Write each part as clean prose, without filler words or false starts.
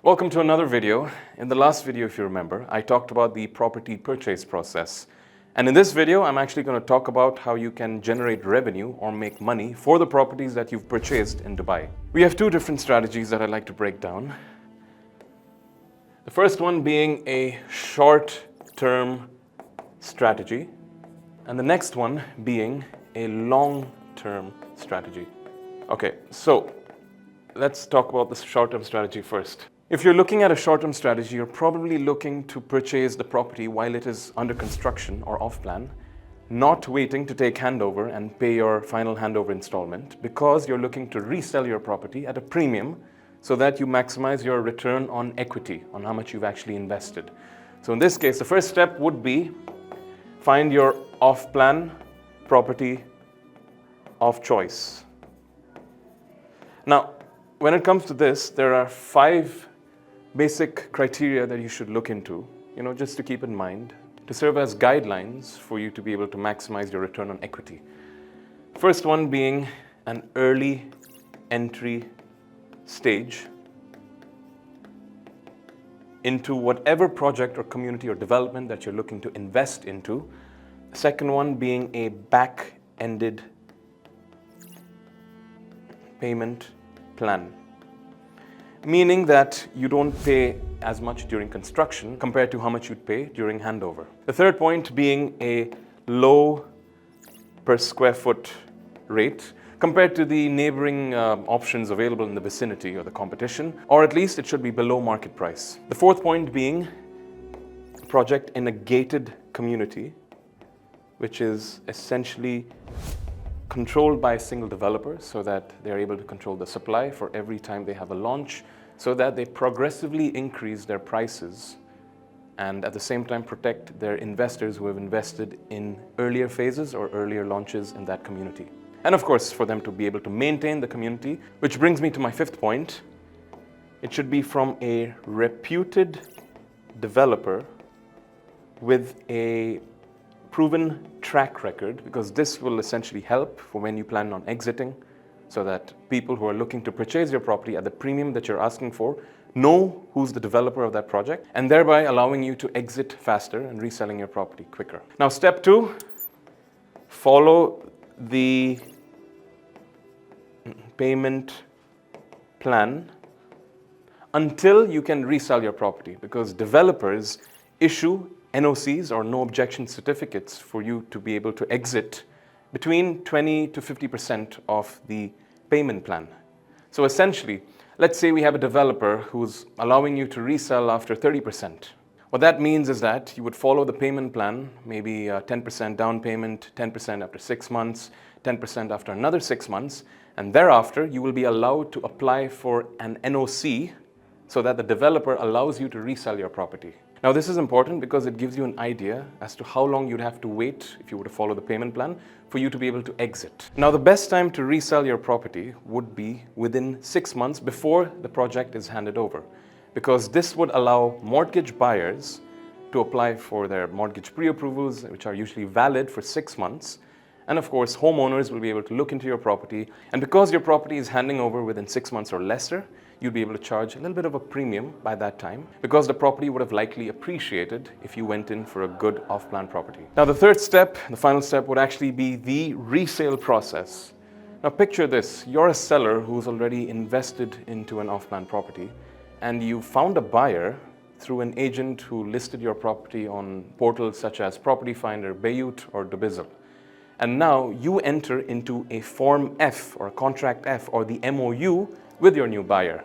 Welcome to another video. In the last video, if you remember, I talked about the property purchase process. And in this video, I'm actually going to talk about how you can generate revenue or make money for the properties that you've purchased in Dubai. We have two different strategies that I'd like to break down. The first one being a short-term strategy, and the next one being a long-term strategy. Okay, so let's talk about the short-term strategy first. If you're looking at a short-term strategy, you're probably looking to purchase the property while it is under construction or off-plan, not waiting to take handover and pay your final handover installment, because you're looking to resell your property at a premium so that you maximize your return on equity, on how much you've actually invested. So in this case, the first step would be find your off-plan property of choice. Now, when it comes to this, there are 5 basic criteria that you should look into, just to keep in mind, to serve as guidelines for you to be able to maximize your return on equity. First one being an early entry stage into whatever project or community or development that you're looking to invest into. The second one being a back-ended payment plan, meaning that you don't pay as much during construction compared to how much you'd pay during handover. The third point being a low per square foot rate compared to the neighboring options available in the vicinity or the competition, or at least it should be below market price. The fourth point being a project in a gated community, which is essentially controlled by a single developer so that they're able to control the supply for every time they have a launch, so that they progressively increase their prices and at the same time protect their investors who have invested in earlier phases or earlier launches in that community. And of course, for them to be able to maintain the community, which brings me to my fifth point. It should be from a reputed developer with a proven track record, because this will essentially help for when you plan on exiting, so that people who are looking to purchase your property at the premium that you're asking for know who's the developer of that project, and thereby allowing you to exit faster and reselling your property quicker. Now, step 2, follow the payment plan until you can resell your property, because developers issue NOCs or no objection certificates for you to be able to exit between 20 to 50% of the payment plan. So essentially, let's say we have a developer who's allowing you to resell after 30%. What that means is that you would follow the payment plan, maybe 10% down payment, 10% after 6 months, 10% after another 6 months, and thereafter you will be allowed to apply for an NOC so that the developer allows you to resell your property. Now, this is important because it gives you an idea as to how long you'd have to wait if you were to follow the payment plan for you to be able to exit. Now, the best time to resell your property would be within 6 months before the project is handed over, because this would allow mortgage buyers to apply for their mortgage pre-approvals, which are usually valid for 6 months. And of course, homeowners will be able to look into your property. And because your property is handing over within 6 months or lesser, you'll be able to charge a little bit of a premium by that time, because the property would have likely appreciated if you went in for a good off-plan property. Now, the third step, the final step, would actually be the resale process. Now, picture this. You're a seller who's already invested into an off-plan property, and you found a buyer through an agent who listed your property on portals such as Property Finder, Bayut, or Dubizzle. And now you enter into a Form F or Contract F or the MOU with your new buyer,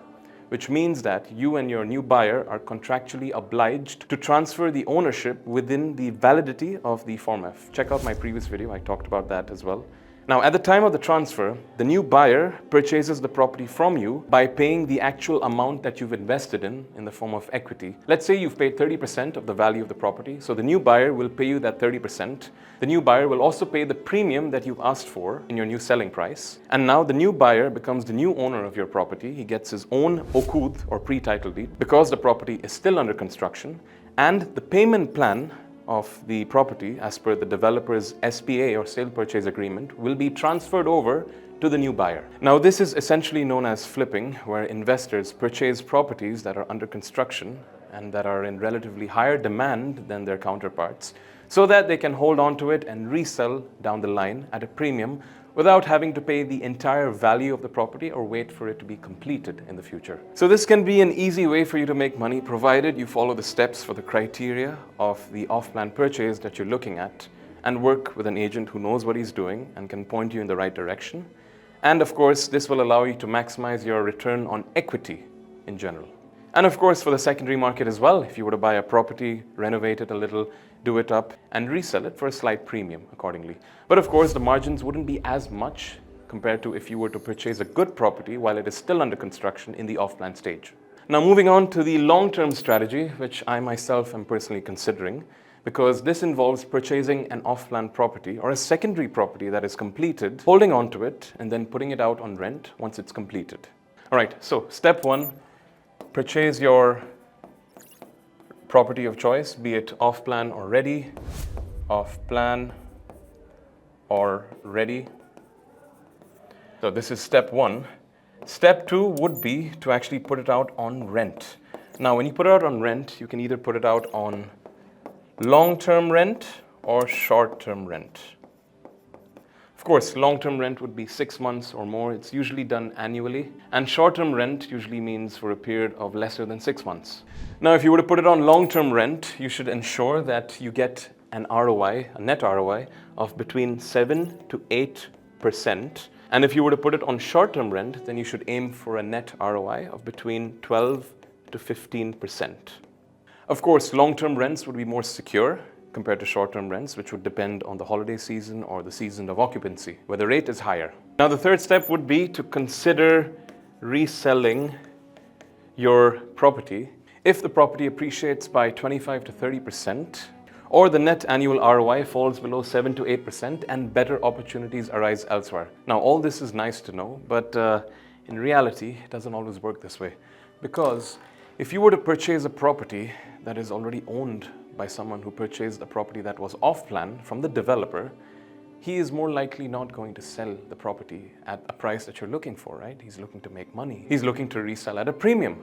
which means that you and your new buyer are contractually obliged to transfer the ownership within the validity of the Form F. Check out my previous video, I talked about that as well. Now, at the time of the transfer, the new buyer purchases the property from you by paying the actual amount that you've invested in the form of equity. Let's say you've paid 30% of the value of the property, so the new buyer will pay you that 30%. The new buyer will also pay the premium that you've asked for in your new selling price. And now the new buyer becomes the new owner of your property. He gets his own okud or pre-title deed because the property is still under construction, and the payment plan of the property as per the developer's SPA or sale purchase agreement will be transferred over to the new buyer. Now, this is essentially known as flipping, where investors purchase properties that are under construction and that are in relatively higher demand than their counterparts, so that they can hold on to it and resell down the line at a premium without having to pay the entire value of the property or wait for it to be completed in the future. So this can be an easy way for you to make money, provided you follow the steps for the criteria of the off-plan purchase that you're looking at and work with an agent who knows what he's doing and can point you in the right direction. And of course, this will allow you to maximize your return on equity in general. And of course, for the secondary market as well, if you were to buy a property, renovate it a little, do it up, and resell it for a slight premium accordingly. But of course, the margins wouldn't be as much compared to if you were to purchase a good property while it is still under construction in the off-plan stage. Now, moving on to the long-term strategy, which I myself am personally considering, because this involves purchasing an off-plan property or a secondary property that is completed, holding on to it, and then putting it out on rent once it's completed. All right, so step one, purchase your property of choice, be it off-plan or ready, off-plan or ready. So this is step one. Step two would be to actually put it out on rent. Now, when you put it out on rent, you can either put it out on long-term rent or short-term rent. Of course, long-term rent would be 6 months or more. It's usually done annually. And short-term rent usually means for a period of lesser than 6 months. Now, if you were to put it on long-term rent, you should ensure that you get an ROI, a net ROI, of between 7 to 8%. And if you were to put it on short-term rent, then you should aim for a net ROI of between 12 to 15%. Of course, long-term rents would be more secure compared to short-term rents, which would depend on the holiday season or the season of occupancy, where the rate is higher. Now, the third step would be to consider reselling your property if the property appreciates by 25 to 30%, or the net annual ROI falls below 7 to 8% and better opportunities arise elsewhere. Now, all this is nice to know, but in reality, it doesn't always work this way. Because if you were to purchase a property that is already owned by someone who purchased a property that was off-plan from the developer, he is more likely not going to sell the property at a price that you're looking for, right? He's looking to make money. He's looking to resell at a premium,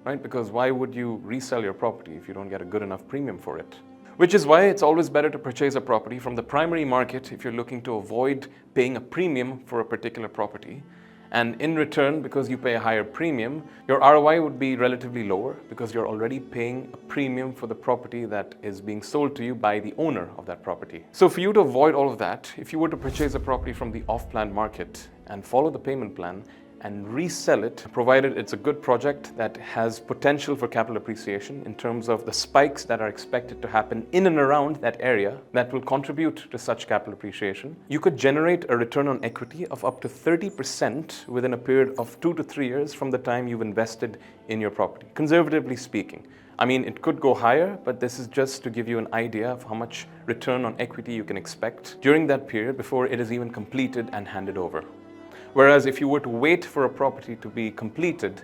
right? Because why would you resell your property if you don't get a good enough premium for it? Which is why it's always better to purchase a property from the primary market if you're looking to avoid paying a premium for a particular property. And in return, because you pay a higher premium, your ROI would be relatively lower because you're already paying a premium for the property that is being sold to you by the owner of that property. So for you to avoid all of that, if you were to purchase a property from the off-plan market and follow the payment plan and resell it, provided it's a good project that has potential for capital appreciation in terms of the spikes that are expected to happen in and around that area that will contribute to such capital appreciation, you could generate a return on equity of up to 30% within a period of 2 to 3 years from the time you've invested in your property, conservatively speaking. I mean, it could go higher, but this is just to give you an idea of how much return on equity you can expect during that period before it is even completed and handed over. Whereas if you were to wait for a property to be completed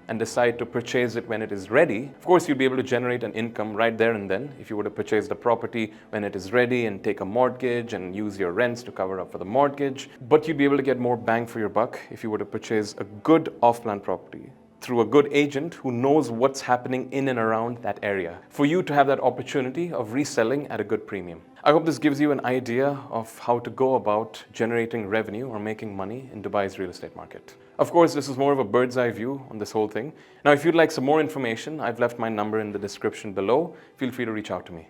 and decide to purchase it when it is ready, of course, you'd be able to generate an income right there and then if you were to purchase the property when it is ready and take a mortgage and use your rents to cover up for the mortgage. But you'd be able to get more bang for your buck if you were to purchase a good off-plan property through a good agent who knows what's happening in and around that area, for you to have that opportunity of reselling at a good premium. I hope this gives you an idea of how to go about generating revenue or making money in Dubai's real estate market. Of course, this is more of a bird's eye view on this whole thing. Now, if you'd like some more information, I've left my number in the description below. Feel free to reach out to me.